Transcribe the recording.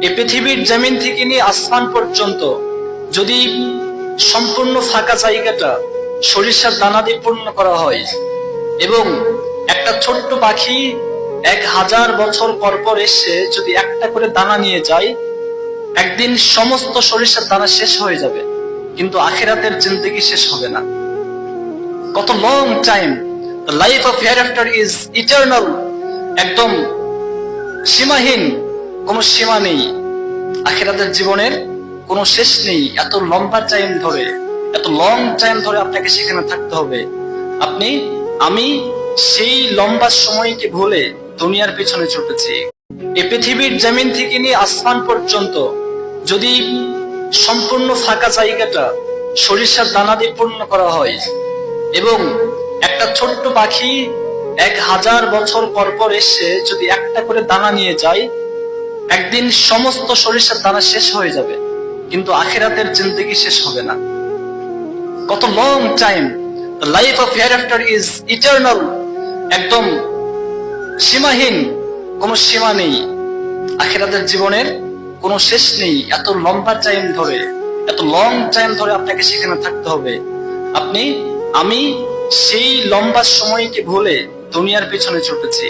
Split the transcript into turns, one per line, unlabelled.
এই পৃথিবীর জমিন থেকে নিয়ে আসমান পর্যন্ত যদি সম্পূর্ণ ফাঁকা জায়গাটা সরিষার দানা দিয়ে পূর্ণ করা হয় এবং একটা ছোট্ট পাখি 1000 বছর পর পর এসে যদি একটা করে দানা নিয়ে যায়, একদিন সমস্ত সরিষার দানা শেষ হয়ে যাবে, কিন্তু আখিরাতের জিন্দেগি শেষ হবে না। কত long time! The life of here after is eternal. একদম সীমাহীন, কোনো সীমা নেই। আখিরাতের জীবনের কোনো শেষ নেই। এত লম্বা টাইম ধরে, এত লং টাইম ধরে আপনাকে সেখানে থাকতে হবে। আমি সেই লম্বা সময়কে ভুলে দুনিয়ার পিছনে ছুটেছি। এই পৃথিবীর জমিন থেকে নিয়ে আসমান পর্যন্ত যদি সম্পূর্ণ ফাঁকা জায়গাটা সরিষার দানা দিয়ে পূর্ণ করা হয় এবং একটা ছোট্ট পাখি 1000 বছর পর পর এসে যদি একটা করে দানা নিয়ে যায়, একদিন সমস্ত সরিষার দানা শেষ হয়ে যাবে, কিন্তু আখিরাতের জিন্দেগি শেষ হবে না। কত long time! The life of here after is eternal. একদম সীমাহীন, কোনো সীমা নেই। আখিরাতের জীবনের কোনো শেষ নেই। এত লম্বা টাইম ধরে, এত লং টাইম ধরে আপনাকে সেখানে থাকতে হবে। আমি সেই লম্বা সময়কে ভুলে দুনিয়ার পিছনে ছুটেছি।